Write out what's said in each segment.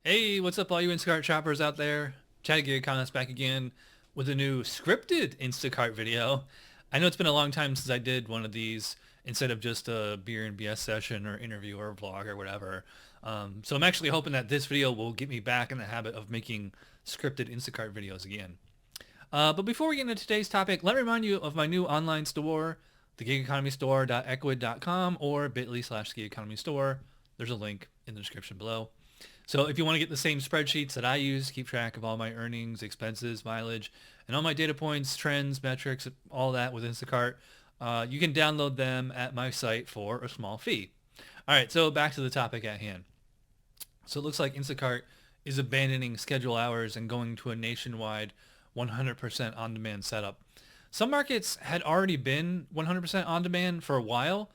Hey, what's up all you Instacart shoppers out there? Chad Gig Economist back again with a new scripted Instacart video. I know it's been a long time since I did one of these instead of just a beer and BS session or interview or vlog or whatever. So I'm actually hoping that this video will get me back in the habit of making scripted Instacart videos again. But before we get into today's topic, let me remind you of my new online store, thegigeconomystore.ecwid.com or bit.ly/gigeconomystore. There's a link in the description below. So if you want to get the same spreadsheets that I use to keep track of all my earnings, expenses, mileage, and all my data points, trends, metrics, all that with Instacart, you can download them at my site for a small fee. All right, so back to the topic at hand. So it looks like Instacart is abandoning schedule hours and going to a nationwide 100% on-demand setup. Some markets had already been 100% on-demand for a while,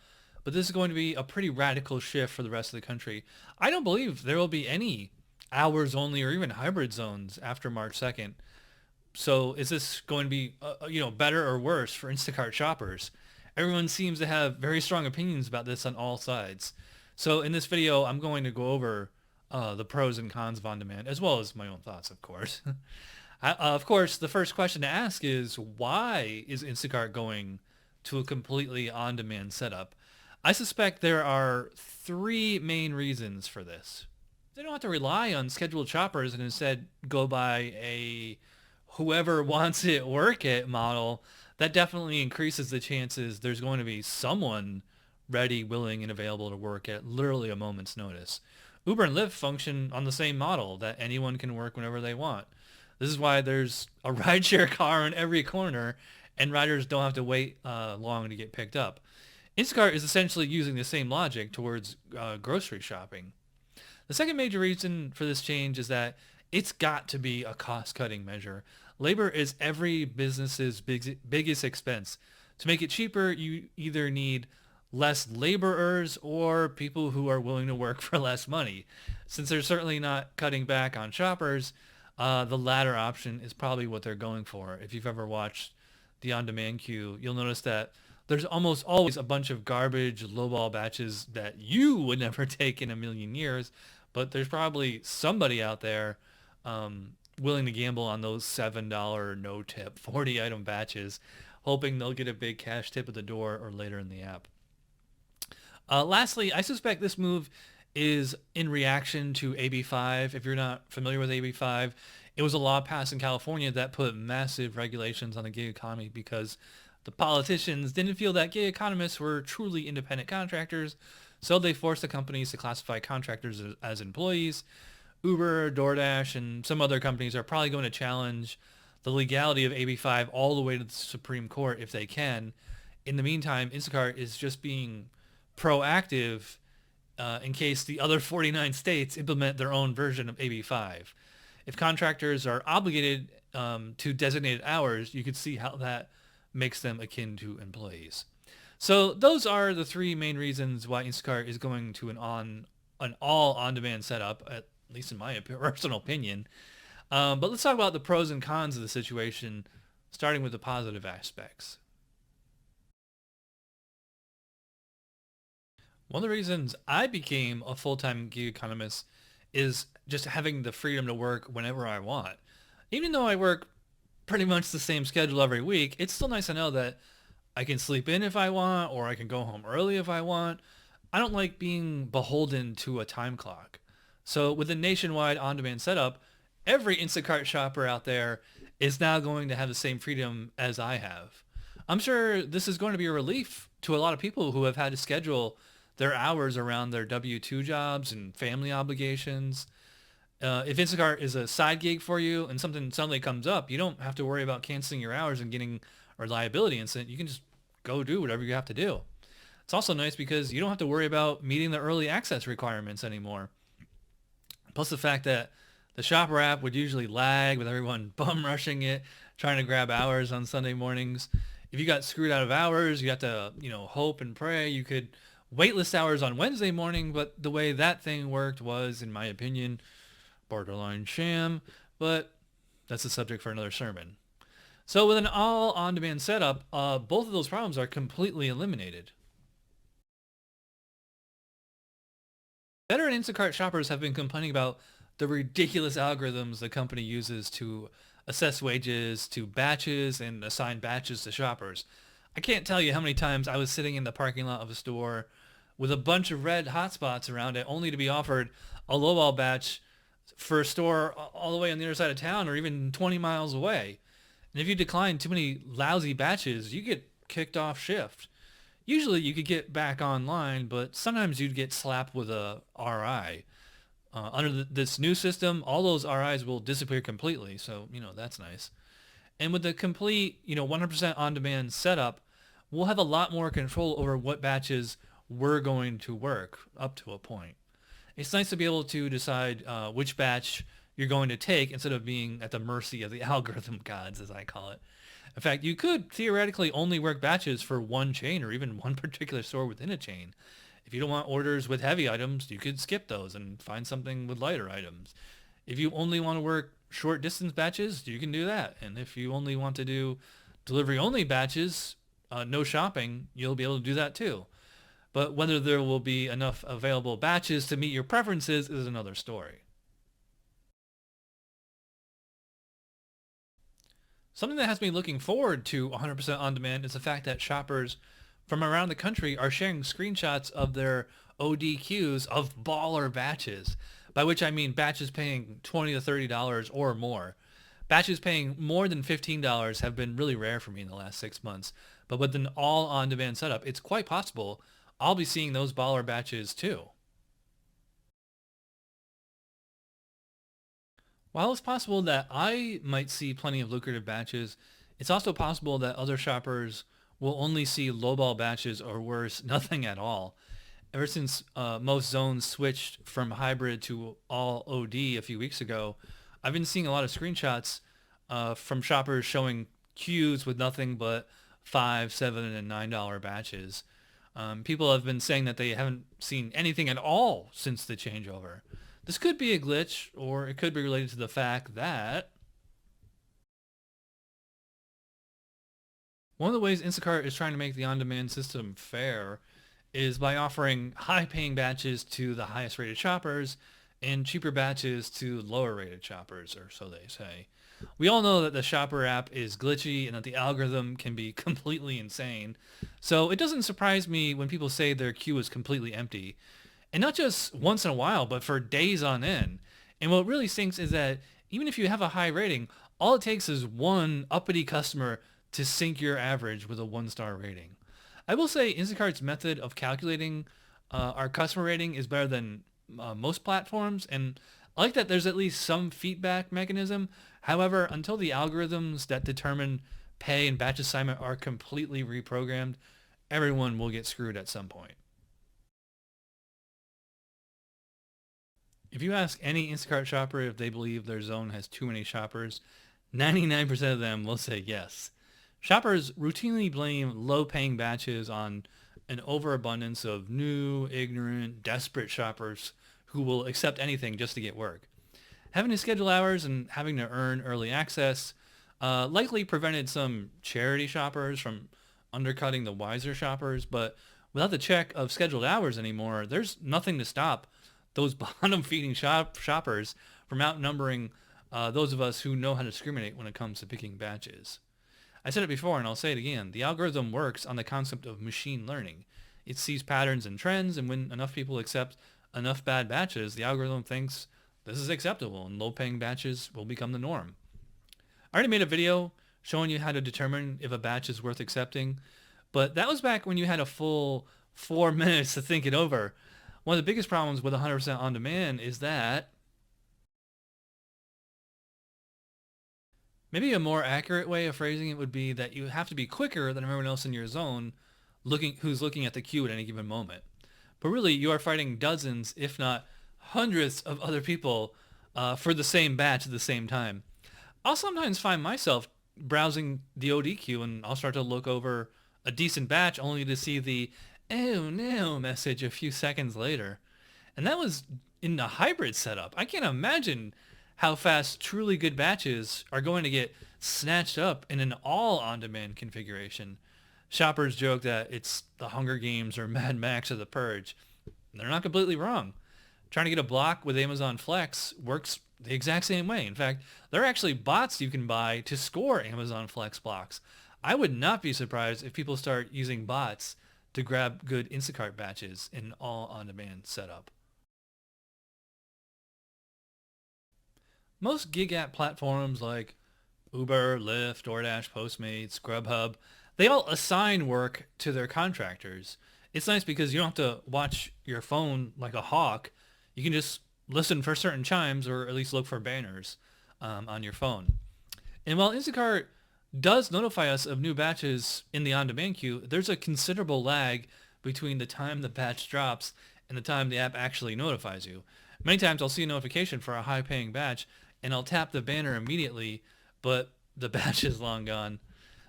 but this is going to be a pretty radical shift for the rest of the country. I don't believe there will be any hours only or even hybrid zones after March 2nd. So is this going to be, better or worse for Instacart shoppers? Everyone seems to have very strong opinions about this on all sides. So in this video, I'm going to go over the pros and cons of on-demand, as well as my own thoughts, of course. Of course, the first question to ask is, why is Instacart going to a completely on-demand setup? I suspect there are three main reasons for this. They don't have to rely on scheduled shoppers and instead go by a whoever wants it, work it model. That definitely increases the chances there's going to be someone ready, willing, and available to work at literally a moment's notice. Uber and Lyft function on the same model that anyone can work whenever they want. This is why there's a rideshare car in every corner and riders don't have to wait long to get picked up. Instacart is essentially using the same logic towards grocery shopping. The second major reason for this change is that it's got to be a cost-cutting measure. Labor is every business's biggest expense. To make it cheaper, you either need less laborers or people who are willing to work for less money. Since they're certainly not cutting back on shoppers, the latter option is probably what they're going for. If you've ever watched the on-demand queue, you'll notice that there's almost always a bunch of garbage lowball batches that you would never take in a million years, but there's probably somebody out there willing to gamble on those $7 no tip 40 item batches, hoping they'll get a big cash tip at the door or later in the app. Lastly, I suspect this move is in reaction to AB5. If you're not familiar with AB5, it was a law passed in California that put massive regulations on the gig economy because the politicians didn't feel that gig economists were truly independent contractors, so they forced the companies to classify contractors as employees. Uber, DoorDash, and some other companies are probably going to challenge the legality of AB5 all the way to the Supreme Court if they can. In the meantime, Instacart is just being proactive in case the other 49 states implement their own version of AB5. If contractors are obligated to designated hours, you could see how that makes them akin to employees. So those are the three main reasons why Instacart is going to an all on-demand setup, at least in my personal opinion. But let's talk about the pros and cons of the situation, starting with the positive aspects. One of the reasons I became a full-time gig economist is just having the freedom to work whenever I want. Even though I work pretty much the same schedule every week, it's still nice to know that I can sleep in if I want, or I can go home early if I want. I don't like being beholden to a time clock. So with a nationwide on-demand setup, every Instacart shopper out there is now going to have the same freedom as I have. I'm sure this is going to be a relief to a lot of people who have had to schedule their hours around their W-2 jobs and family obligations. If Instacart is a side gig for you and something suddenly comes up, you don't have to worry about canceling your hours and getting a reliability incident. You can just go do whatever you have to do. It's also nice because you don't have to worry about meeting the early access requirements anymore. Plus the fact that the shopper app would usually lag with everyone bum rushing it, trying to grab hours on Sunday mornings. If you got screwed out of hours, you have to, hope and pray. You could waitlist hours on Wednesday morning, but the way that thing worked was, in my opinion, borderline sham, but that's a subject for another sermon. So with an all on-demand setup, both of those problems are completely eliminated. Veteran Instacart shoppers have been complaining about the ridiculous algorithms the company uses to assess wages to batches and assign batches to shoppers. I can't tell you how many times I was sitting in the parking lot of a store with a bunch of red hotspots around it only to be offered a lowball batch for a store all the way on the other side of town or even 20 miles away. And if you decline too many lousy batches, you get kicked off shift. Usually you could get back online, but sometimes you'd get slapped with a RI. Under this new system, all those RIs will disappear completely, so, that's nice. And with the complete, 100% on-demand setup, we'll have a lot more control over what batches we're going to work up to a point. It's nice to be able to decide which batch you're going to take instead of being at the mercy of the algorithm gods, as I call it. In fact, you could theoretically only work batches for one chain or even one particular store within a chain. If you don't want orders with heavy items, you could skip those and find something with lighter items. If you only want to work short distance batches, you can do that. And if you only want to do delivery only batches, no shopping, you'll be able to do that too. But whether there will be enough available batches to meet your preferences is another story. Something that has me looking forward to 100% on demand is the fact that shoppers from around the country are sharing screenshots of their ODQs of baller batches, by which I mean batches paying $20 to $30 or more. Batches paying more than $15 have been really rare for me in the last 6 months, but with an all on-demand setup, it's quite possible I'll be seeing those baller batches too. While it's possible that I might see plenty of lucrative batches, it's also possible that other shoppers will only see lowball batches or worse, nothing at all. Ever since most zones switched from hybrid to all OD a few weeks ago, I've been seeing a lot of screenshots from shoppers showing queues with nothing but $5, $7, and $9 batches. People have been saying that they haven't seen anything at all since the changeover. This could be a glitch, or it could be related to the fact that one of the ways Instacart is trying to make the on-demand system fair is by offering high-paying batches to the highest rated shoppers and cheaper batches to lower rated shoppers, or so they say. We all know that the shopper app is glitchy and that the algorithm can be completely insane. So it doesn't surprise me when people say their queue is completely empty. And not just once in a while, but for days on end. And what really stinks is that even if you have a high rating, all it takes is one uppity customer to sink your average with a 1-star rating. I will say Instacart's method of calculating our customer rating is better than most platforms, and I like that there's at least some feedback mechanism. However, until the algorithms that determine pay and batch assignment are completely reprogrammed, everyone will get screwed at some point. If you ask any Instacart shopper if they believe their zone has too many shoppers, 99% of them will say yes. Shoppers routinely blame low-paying batches on an overabundance of new, ignorant, desperate shoppers who will accept anything just to get work. Having to schedule hours and having to earn early access likely prevented some charity shoppers from undercutting the wiser shoppers, but without the check of scheduled hours anymore, there's nothing to stop those bottom-feeding shoppers from outnumbering those of us who know how to discriminate when it comes to picking batches. I said it before and I'll say it again. The algorithm works on the concept of machine learning. It sees patterns and trends, and when enough people accept enough bad batches, the algorithm thinks this is acceptable and low-paying batches will become the norm. I already made a video showing you how to determine if a batch is worth accepting, but that was back when you had a full 4 minutes to think it over. One of the biggest problems with 100% on demand is that maybe a more accurate way of phrasing it would be that you have to be quicker than everyone else in your zone who's looking at the queue at any given moment. But really, you are fighting dozens, if not hundreds of other people for the same batch at the same time. I'll sometimes find myself browsing the OD queue and I'll start to look over a decent batch only to see the "oh no" message a few seconds later. And that was in the hybrid setup. I can't imagine how fast truly good batches are going to get snatched up in an all on-demand configuration. Shoppers joke that it's the Hunger Games or Mad Max or the Purge. They're not completely wrong. Trying to get a block with Amazon Flex works the exact same way. In fact, there are actually bots you can buy to score Amazon Flex blocks. I would not be surprised if people start using bots to grab good Instacart batches in an all on-demand setup. Most gig app platforms like Uber, Lyft, DoorDash, Postmates, Grubhub, they all assign work to their contractors. It's nice because you don't have to watch your phone like a hawk. You can just listen for certain chimes or at least look for banners on your phone. And while Instacart does notify us of new batches in the on-demand queue, there's a considerable lag between the time the batch drops and the time the app actually notifies you. Many times I'll see a notification for a high-paying batch and I'll tap the banner immediately, but the batch is long gone.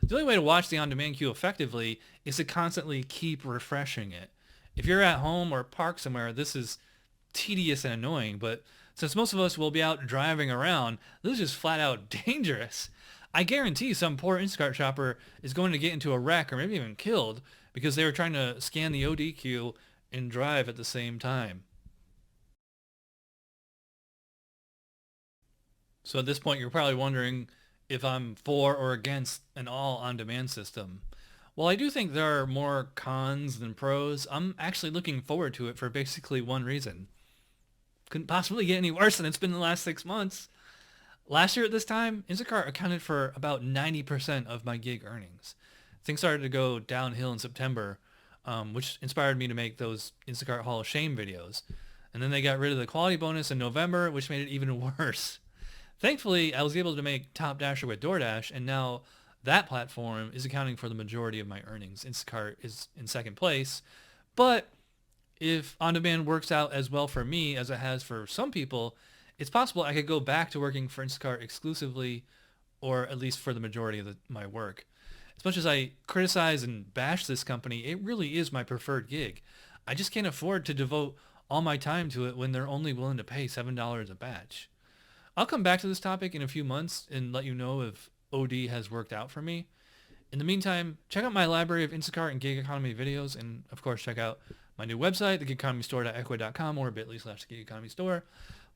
The only way to watch the on-demand queue effectively is to constantly keep refreshing it. If you're at home or parked somewhere, this is tedious and annoying, but since most of us will be out driving around, this is just flat out dangerous. I guarantee some poor Instacart shopper is going to get into a wreck or maybe even killed because they were trying to scan the OD queue and drive at the same time. So at this point, you're probably wondering if I'm for or against an all on-demand system. While I do think there are more cons than pros, I'm actually looking forward to it for basically one reason. Couldn't possibly get any worse than it's been the last 6 months. Last year at this time, Instacart accounted for about 90% of my gig earnings. Things started to go downhill in September, which inspired me to make those Instacart Hall of Shame videos. And then they got rid of the quality bonus in November, which made it even worse. Thankfully, I was able to make Top Dasher with DoorDash, and now that platform is accounting for the majority of my earnings. Instacart is in second place. But if on-demand works out as well for me as it has for some people, it's possible I could go back to working for Instacart exclusively, or at least for the majority of my work. As much as I criticize and bash this company, it really is my preferred gig. I just can't afford to devote all my time to it when they're only willing to pay $7 a batch. I'll come back to this topic in a few months and let you know if OD has worked out for me. In the meantime, check out my library of Instacart and gig economy videos, and of course check out my new website, thegigeconomystore.ecwid.com or bit.ly/thegigeconomystore.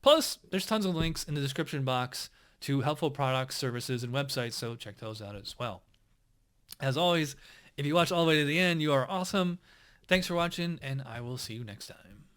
Plus, there's tons of links in the description box to helpful products, services, and websites, so check those out as well. As always, if you watch all the way to the end, you are awesome. Thanks for watching, and I will see you next time.